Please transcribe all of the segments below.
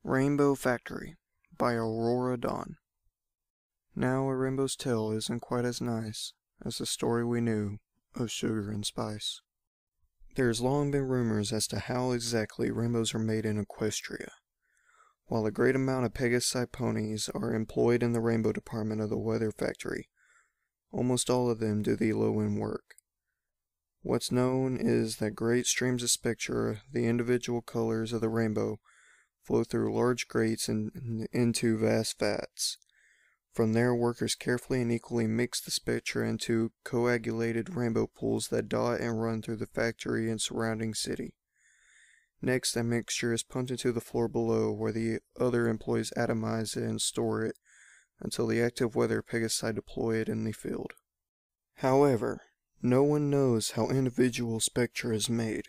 Rainbow Factory by Aurora Dawn. Now a rainbow's tale isn't quite as nice as the story we knew of sugar and spice. There has long been rumors as to how exactly rainbows are made in Equestria. While a great amount of Pegasi ponies are employed in the rainbow department of the weather factory, almost all of them do the low-end work. What's known is that great streams of spectra, the individual colors of the rainbow, flow through large grates and into vast vats. From there, workers carefully and equally mix the spectra into coagulated rainbow pools that dot and run through the factory and surrounding city. Next, that mixture is pumped into the floor below, where the other employees atomize it and store it until the active weather Pegasi deploy it in the field. However, no one knows how individual spectra is made.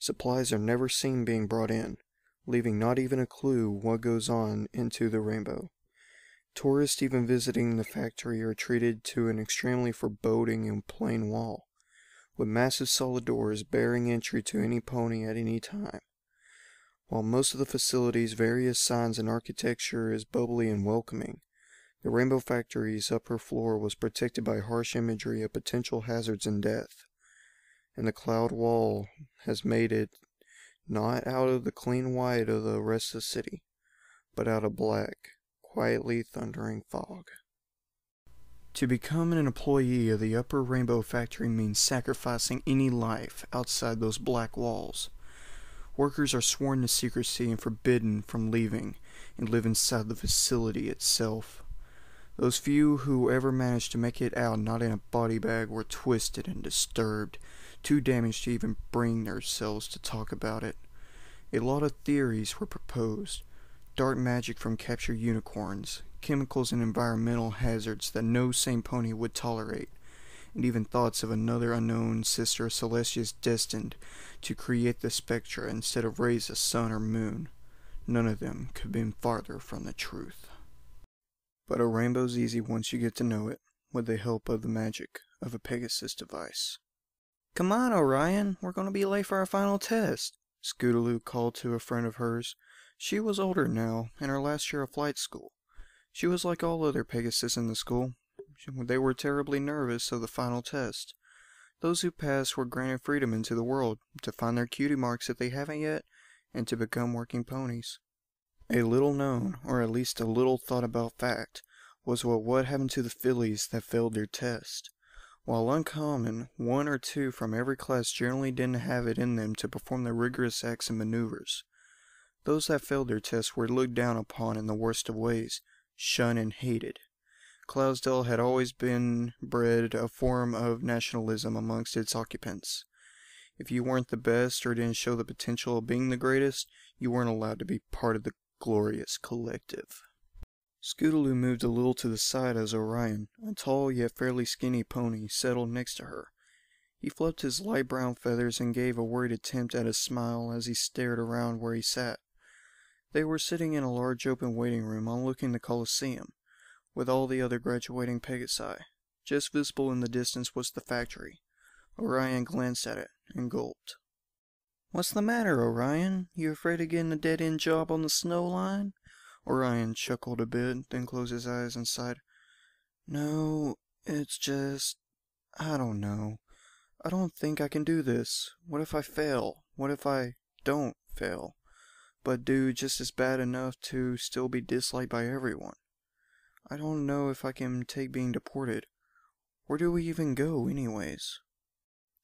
Supplies are never seen being brought in, leaving not even a clue what goes on into the rainbow. Tourists even visiting the factory are treated to an extremely foreboding and plain wall, with massive solid doors barring entry to any pony at any time. While most of the facility's various signs and architecture is bubbly and welcoming, the Rainbow Factory's upper floor was protected by harsh imagery of potential hazards and death, and the cloud wall has made it not out of the clean white of the rest of the city, but out of black, quietly thundering fog. To become an employee of the Upper Rainbow Factory means sacrificing any life outside those black walls. Workers are sworn to secrecy and forbidden from leaving and live inside the facility itself. Those few who ever managed to make it out not in a body bag were twisted and disturbed, too damaged to even bring themselves to talk about it. A lot of theories were proposed. Dark magic from captured unicorns, chemicals and environmental hazards that no sane pony would tolerate, and even thoughts of another unknown sister of Celestia's destined to create the spectra instead of raise a sun or moon. None of them could have been farther from the truth. But a rainbow's easy once you get to know it, with the help of the magic of a Pegasus device. "Come on, Orion, we're going to be late for our final test," Scootaloo called to a friend of hers. She was older now, in her last year of flight school. She was like all other Pegasus in the school. They were terribly nervous of the final test. Those who passed were granted freedom into the world, to find their cutie marks if they haven't yet, and to become working ponies. A little known, or at least a little thought about fact, was what happened to the fillies that failed their test. While uncommon, one or two from every class generally didn't have it in them to perform the rigorous acts and maneuvers. Those that failed their tests were looked down upon in the worst of ways, shunned and hated. Cloudsdale had always been bred a form of nationalism amongst its occupants. If you weren't the best or didn't show the potential of being the greatest, you weren't allowed to be part of the glorious collective. Scootaloo moved a little to the side as Orion, a tall yet fairly skinny pony, settled next to her. He fluffed his light brown feathers and gave a worried attempt at a smile as he stared around where he sat. They were sitting in a large open waiting room overlooking the Coliseum, with all the other graduating Pegasi. Just visible in the distance was the factory. Orion glanced at it and gulped. "What's the matter, Orion? You afraid of getting a dead-end job on the snow line?" Orion chuckled a bit, then closed his eyes and sighed. "No, it's just... I don't know. I don't think I can do this. What if I fail? What if I don't fail, but do just as bad enough to still be disliked by everyone? I don't know if I can take being deported. Where do we even go, anyways?"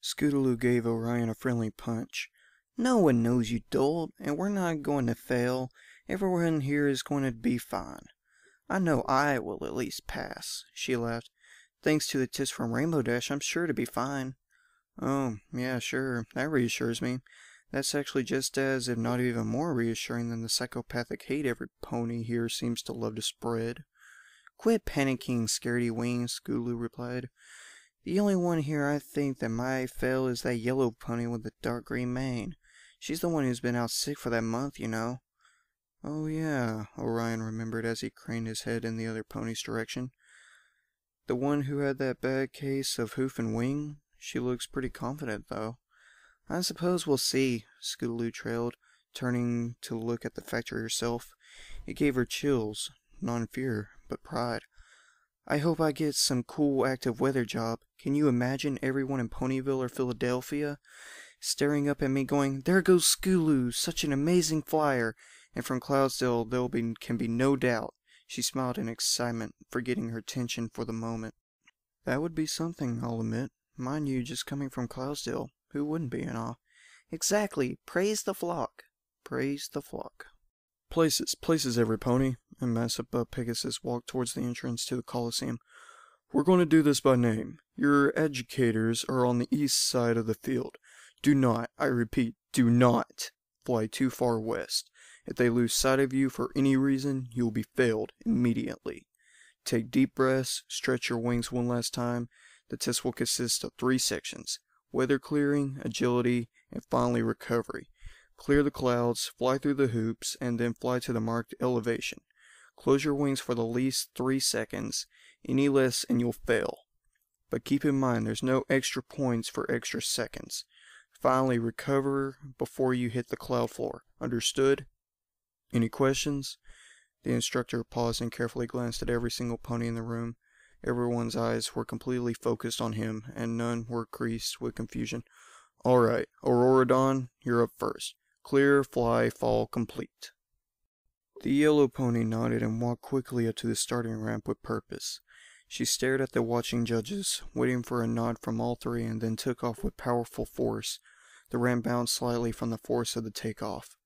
Scootaloo gave Orion a friendly punch. "No one knows you, dolt, and we're not going to fail. Everyone here is going to be fine. I know I will at least pass," she laughed. "Thanks to the tips from Rainbow Dash, I'm sure to be fine." "Oh, yeah, sure. That reassures me. That's actually just as, if not even more reassuring than the psychopathic hate every pony here seems to love to spread." "Quit panicking, scaredy wings," Scootaloo replied. "The only one here I think that might fail is that yellow pony with the dark green mane. She's the one who's been out sick for that month, you know." "Oh yeah," Orion remembered as he craned his head in the other pony's direction. "The one who had that bad case of hoof and wing? She looks pretty confident, though." "I suppose we'll see," Scootaloo trailed. turning to look at the factory herself. It gave her chills, not fear, but pride. I hope I get some cool active weather job. Can you imagine everyone in Ponyville or Philadelphia staring up at me going, "There goes Skulu, such an amazing flyer," and from Cloudsdale can be no doubt. She smiled in excitement, forgetting her tension for the moment. That would be something, I'll admit. Mind you, just coming from Cloudsdale, who wouldn't be in awe? Exactly. Praise the flock. Praise the flock. Places, every pony. And Massive Pegasus walked towards the entrance to the Coliseum. We're going to do this by name. Your educators are on the east side of the field. Do not, I repeat, do not fly too far west. If they lose sight of you for any reason, you'll be failed immediately. Take deep breaths, stretch your wings one last time. The test will consist of 3 sections: weather clearing, agility, and finally recovery. Clear the clouds, fly through the hoops, and then fly to the marked elevation. Close your wings for the least 3 seconds. Any less and you'll fail. But keep in mind there's no extra points for extra seconds. Finally, recover before you hit the cloud floor. Understood? Any questions? The instructor paused and carefully glanced at every single pony in the room. Everyone's eyes were completely focused on him, and none were creased with confusion. All right, Aurora Dawn, you're up first. Clear, fly, fall, complete. The yellow pony nodded and walked quickly up to the starting ramp with purpose. She stared at the watching judges, waiting for a nod from all 3, and then took off with powerful force. The ramp bounced slightly from the force of the takeoff.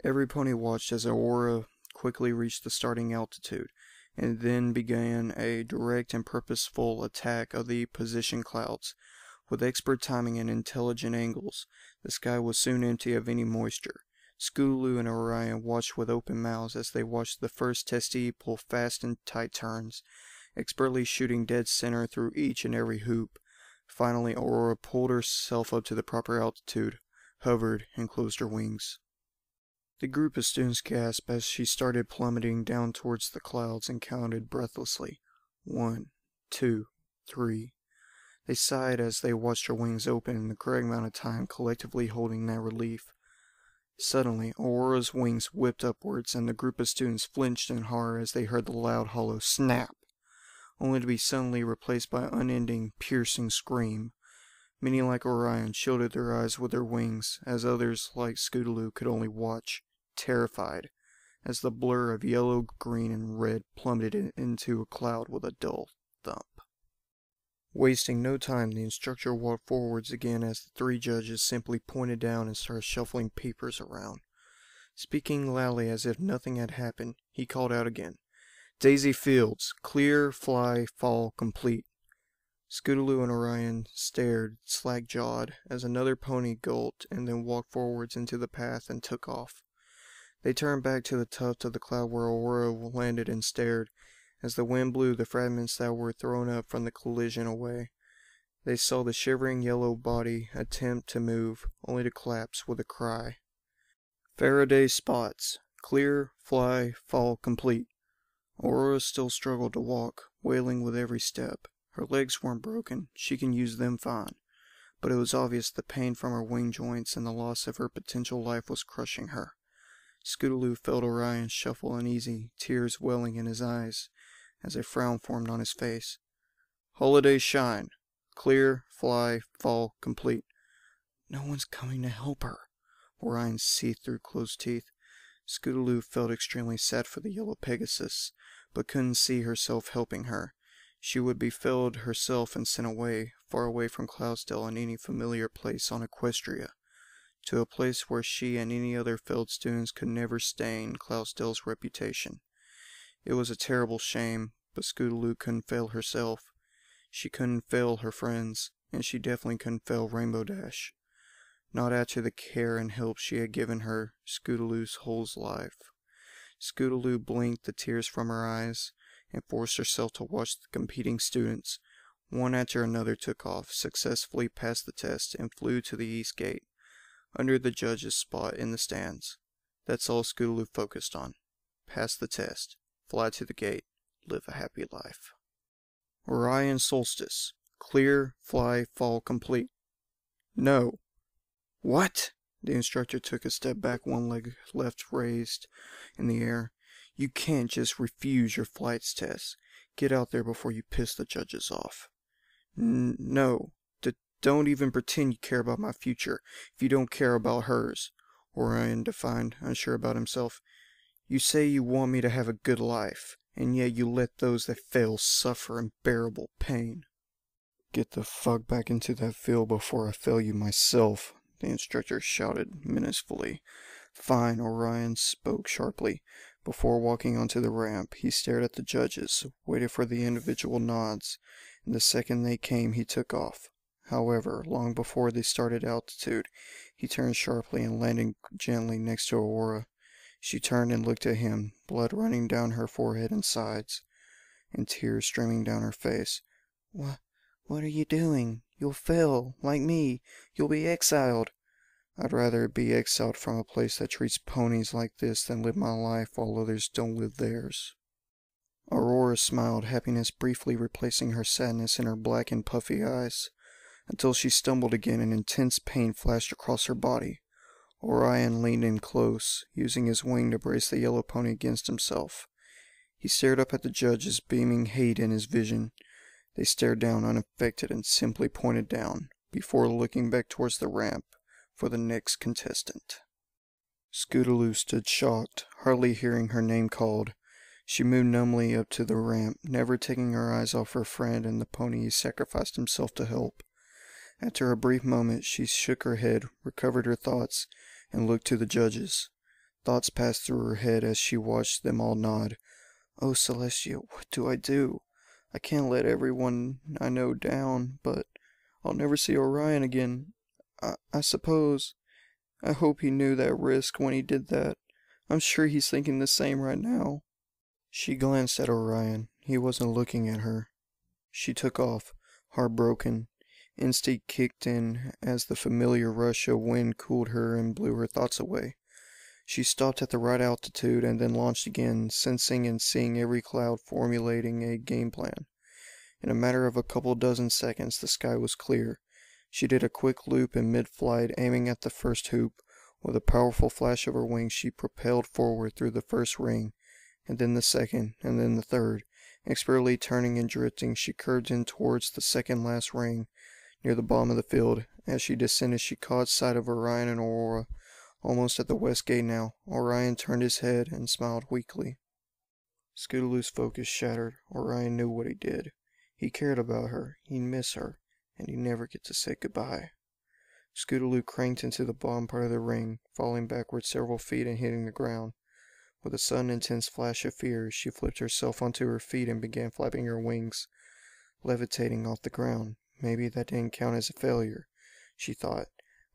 Every pony watched as Aurora quickly reached the starting altitude, and then began a direct and purposeful attack of the position clouds. With expert timing and intelligent angles, the sky was soon empty of any moisture. Skulu and Orion watched with open mouths as they watched the first testee pull fast and tight turns, expertly shooting dead center through each and every hoop. Finally, Aurora pulled herself up to the proper altitude, hovered, and closed her wings. The group of students gasped as she started plummeting down towards the clouds and counted breathlessly. 1, 2, 3. They sighed as they watched her wings open in the correct amount of time, collectively holding that relief. Suddenly, Aurora's wings whipped upwards, and the group of students flinched in horror as they heard the loud, hollow snap, only to be suddenly replaced by an unending, piercing scream. Many, like Orion, shielded their eyes with their wings, as others, like Scootaloo, could only watch, terrified, as the blur of yellow, green, and red plummeted into a cloud with a dull thump. Wasting no time, the instructor walked forwards again as the 3 judges simply pointed down and started shuffling papers around. Speaking loudly as if nothing had happened, he called out again, "Daisy Fields, clear, fly, fall, complete." Scootaloo and Orion stared, slack-jawed, as another pony gulped and then walked forwards into the path and took off. They turned back to the tuft of the cloud where Aurora landed and stared. As the wind blew the fragments that were thrown up from the collision away, they saw the shivering yellow body attempt to move, only to collapse with a cry. Faraday spots. Clear, fly, fall, complete. Aurora still struggled to walk, wailing with every step. Her legs weren't broken, she can use them fine, but it was obvious the pain from her wing joints and the loss of her potential life was crushing her. Scootaloo felt Orion shuffle uneasy, tears welling in his eyes, as a frown formed on his face. Holiday shine. Clear, fly, fall, complete. No one's coming to help her. Orion seethed through closed teeth. Scootaloo felt extremely sad for the yellow Pegasus, but couldn't see herself helping her. She would be felled herself and sent away, far away from Cloudsdale and any familiar place on Equestria, to a place where she and any other failed students could never stain Cloudsdale's reputation. It was a terrible shame, but Scootaloo couldn't fail herself. She couldn't fail her friends, and she definitely couldn't fail Rainbow Dash. Not after the care and help she had given her Scootaloo's whole life. Scootaloo blinked the tears from her eyes, and forced herself to watch the competing students. One after another took off, successfully passed the test, and flew to the east gate, under the judge's spot in the stands. That's all Scootaloo focused on. Pass the test, fly to the gate, live a happy life. Orion Solstice. Clear, fly, fall, complete. No. What? The instructor took a step back, one leg left raised in the air. You can't just refuse your flights test. Get out there before you piss the judges off. No. Don't even pretend you care about my future if you don't care about hers, Orion defined, unsure about himself. You say you want me to have a good life, and yet you let those that fail suffer unbearable pain. Get the fuck back into that field before I fail you myself, the instructor shouted menacefully. Fine, Orion spoke sharply. Before walking onto the ramp, he stared at the judges, waited for the individual nods, and the second they came, he took off. However, long before they started altitude, he turned sharply and landed gently next to Aurora. She turned and looked at him, blood running down her forehead and sides, and tears streaming down her face. What are you doing? You'll fail, like me. You'll be exiled. I'd rather be exiled from a place that treats ponies like this than live my life while others don't live theirs. Aurora smiled, happiness briefly replacing her sadness in her black and puffy eyes, until she stumbled again and intense pain flashed across her body. Orion leaned in close, using his wing to brace the yellow pony against himself. He stared up at the judges, beaming hate in his vision. They stared down unaffected and simply pointed down, before looking back towards the ramp for the next contestant. Scootaloo stood shocked, hardly hearing her name called. She moved numbly up to the ramp, never taking her eyes off her friend and the pony he sacrificed himself to help. After a brief moment, she shook her head, recovered her thoughts, and looked to the judges. Thoughts passed through her head as she watched them all nod. Oh, Celestia, what do? I can't let everyone I know down, but I'll never see Orion again. I suppose. I hope he knew that risk when he did that. I'm sure he's thinking the same right now. She glanced at Orion. He wasn't looking at her. She took off, heartbroken. Instinct kicked in as the familiar rush of wind cooled her and blew her thoughts away. She stopped at the right altitude and then launched again, sensing and seeing every cloud, formulating a game plan. In a matter of a couple dozen seconds, the sky was clear. She did a quick loop in mid-flight, aiming at the first hoop. With a powerful flash of her wings, she propelled forward through the first ring, and then the second, and then the third. Expertly turning and drifting, she curved in towards the second-last ring, near the bottom of the field. As she descended, she caught sight of Orion and Aurora, almost at the west gate now. Orion turned his head and smiled weakly. Scootaloo's focus shattered. Orion knew what he did. He cared about her, he'd miss her, and he'd never get to say goodbye. Scootaloo cranked into the bottom part of the ring, falling backward several feet and hitting the ground. With a sudden intense flash of fear, she flipped herself onto her feet and began flapping her wings, levitating off the ground. Maybe that didn't count as a failure, she thought.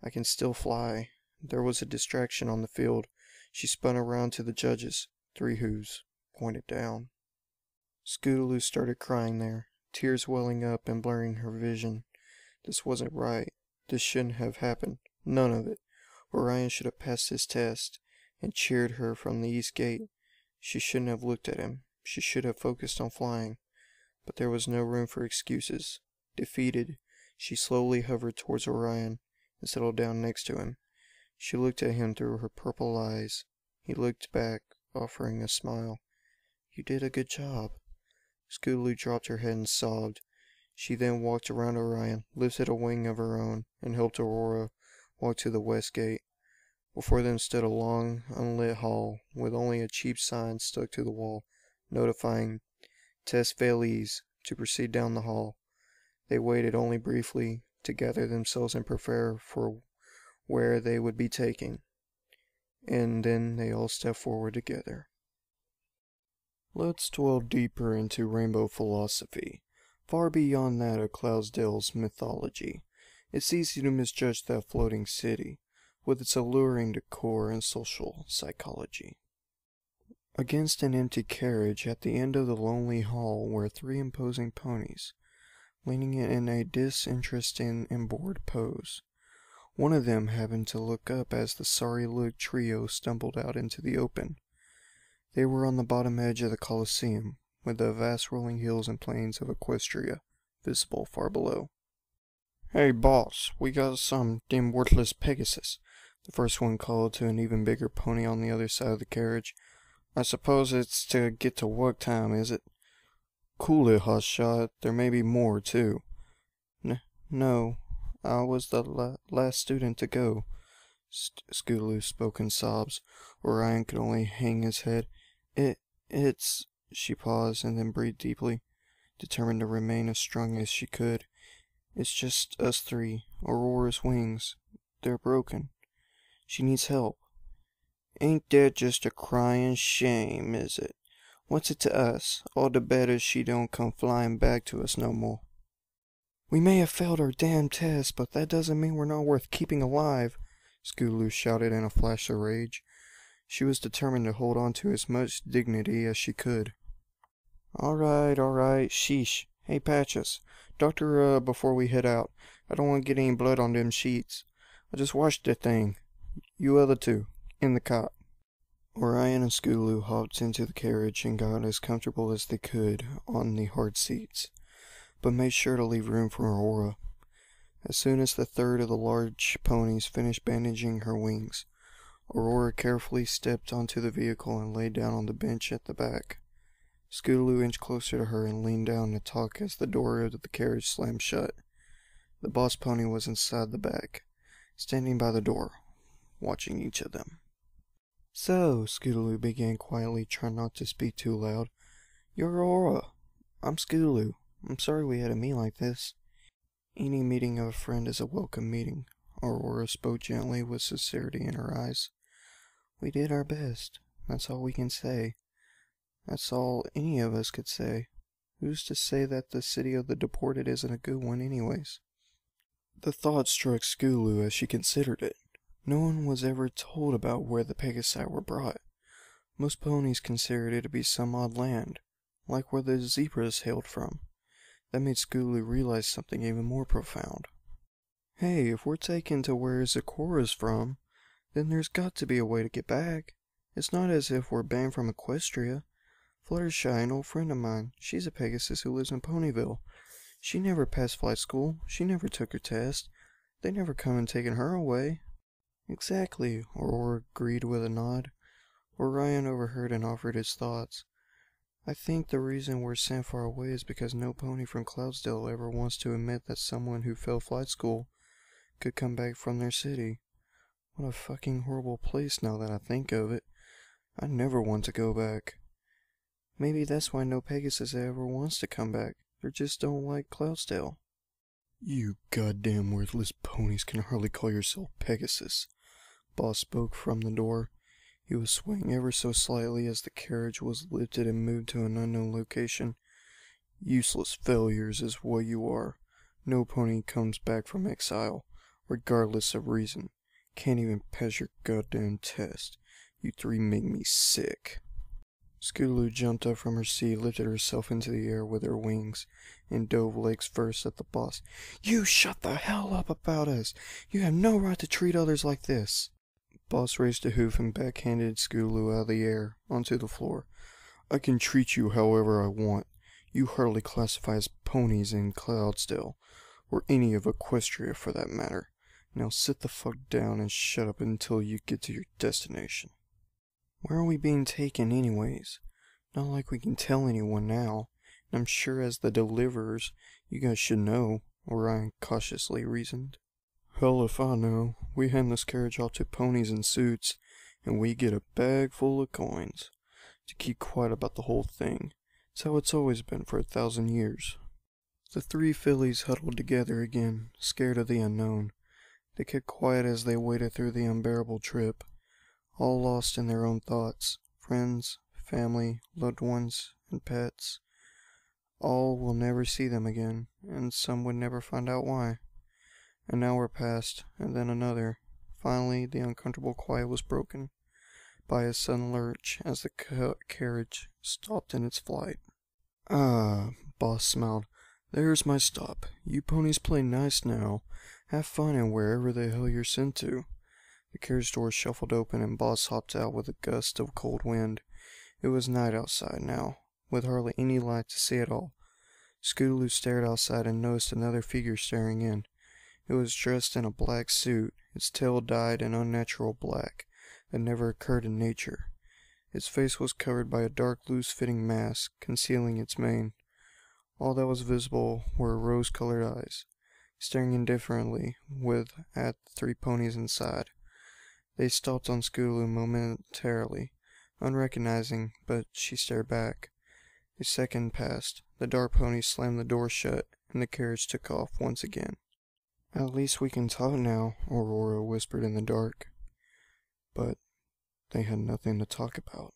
I can still fly. There was a distraction on the field. She spun around to the judges. 3 who's pointed down. Scootaloo started crying there, tears welling up and blurring her vision. This wasn't right. This shouldn't have happened. None of it. Orion should have passed his test and cheered her from the east gate. She shouldn't have looked at him. She should have focused on flying. But there was no room for excuses. Defeated, she slowly hovered towards Orion and settled down next to him. She looked at him through her purple eyes. He looked back, offering a smile. You did a good job. Scootaloo dropped her head and sobbed. She then walked around Orion, lifted a wing of her own, and helped Aurora walk to the west gate. Before them stood a long, unlit hall, with only a cheap sign stuck to the wall, notifying test failees to proceed down the hall. They waited only briefly to gather themselves and prepare for where they would be taken, and then they all stepped forward together. Let's dwell deeper into rainbow philosophy, far beyond that of Cloudsdale's mythology. It's easy to misjudge that floating city, with its alluring decor and social psychology. Against an empty carriage at the end of the lonely hall were 3 imposing ponies, leaning in a disinterested and bored pose. One of them happened to look up as the sorry-looked trio stumbled out into the open. They were on the bottom edge of the Colosseum, with the vast rolling hills and plains of Equestria visible far below. "Hey, boss, we got some dim worthless Pegasus. The first one called to an even bigger pony on the other side of the carriage. "I suppose it's to get to work time, is it?" "Cool it, hotshot. There may be more, too." No. I was the last student to go." Scootaloo spoke in sobs. Orion could only hang his head. It's... She paused and then breathed deeply, determined to remain as strong as she could. "It's just us three. Aurora's wings. They're broken. She needs help." "Ain't that just a crying shame, is it? What's it to us? All the better she don't come flying back to us no more." "We may have failed our damn test, but that doesn't mean we're not worth keeping alive," Scootaloo shouted in a flash of rage. She was determined to hold on to as much dignity as she could. All right, sheesh. Hey, Patches, doctor, before we head out. I don't want to get any blood on them sheets. I just washed the thing. You other two, in the cot." Orion and Scootaloo hopped into the carriage and got as comfortable as they could on the hard seats, but made sure to leave room for Aurora. As soon as the third of the large ponies finished bandaging her wings, Aurora carefully stepped onto the vehicle and lay down on the bench at the back. Scootaloo inched closer to her and leaned down to talk as the door of the carriage slammed shut. The boss pony was inside the back, standing by the door, watching each of them. "So," Scootaloo began quietly, trying not to speak too loud, "you're Aurora. I'm Scootaloo. I'm sorry we had to meet like this." "Any meeting of a friend is a welcome meeting," Aurora spoke gently with sincerity in her eyes. "We did our best. That's all we can say. That's all any of us could say. Who's to say that the city of the deported isn't a good one anyways?" The thought struck Scootaloo as she considered it. No one was ever told about where the Pegasi were brought. Most ponies considered it to be some odd land, like where the zebras hailed from. That made Scootaloo realize something even more profound. Hey, if we're taken to where Zikora's from, then there's got to be a way to get back. It's not as if we're banned from Equestria. Fluttershy, an old friend of mine, she's a Pegasus who lives in Ponyville. She never passed flight school. She never took her test. They never come and taken her away." "Exactly," Aurora agreed with a nod. Orion overheard and offered his thoughts. "I think the reason we're sent far away is because no pony from Cloudsdale ever wants to admit that someone who failed flight school could come back from their city. What a fucking horrible place now that I think of it. I never want to go back. Maybe that's why no Pegasus ever wants to come back. They just don't like Cloudsdale." "You goddamn worthless ponies can hardly call yourself Pegasus," Boss spoke from the door. He was swaying ever so slightly as the carriage was lifted and moved to an unknown location. "Useless failures is what you are. No pony comes back from exile, regardless of reason. Can't even pass your goddamn test. You three make me sick." Scootaloo jumped up from her seat, lifted herself into the air with her wings, and dove legs first at the boss. "You shut the hell up about us! You have no right to treat others like this!" Boss raised a hoof and backhanded Scootaloo out of the air, onto the floor. "I can treat you however I want. You hardly classify as ponies in Cloudsdale, or any of Equestria for that matter. Now sit the fuck down and shut up until you get to your destination." "Where are we being taken anyways? Not like we can tell anyone now, and I'm sure as the deliverers, you guys should know," Orion cautiously reasoned. "Hell if I know. We hand this carriage off to ponies in suits, and we get a bag full of coins. To keep quiet about the whole thing. It's how it's always been for 1,000 years." The three fillies huddled together again, scared of the unknown. They kept quiet as they waded through the unbearable trip, all lost in their own thoughts. Friends, family, loved ones, and pets. All will never see them again, and some would never find out why. An hour passed, and then another. Finally, the uncomfortable quiet was broken by a sudden lurch as the carriage stopped in its flight. "Ah," Boss smiled. "There's my stop. You ponies play nice now. Have fun in wherever the hell you're sent to." The carriage door shuffled open and Boss hopped out with a gust of cold wind. It was night outside now, with hardly any light to see at all. Scootaloo stared outside and noticed another figure staring in. It was dressed in a black suit, its tail dyed an unnatural black that never occurred in nature. Its face was covered by a dark, loose-fitting mask, concealing its mane. All that was visible were rose-colored eyes, staring indifferently at the three ponies inside. They stopped on Scootaloo momentarily, unrecognizing, but she stared back. A second passed. The dark pony slammed the door shut, and the carriage took off once again. "At least we can talk now," Aurora whispered in the dark. But they had nothing to talk about.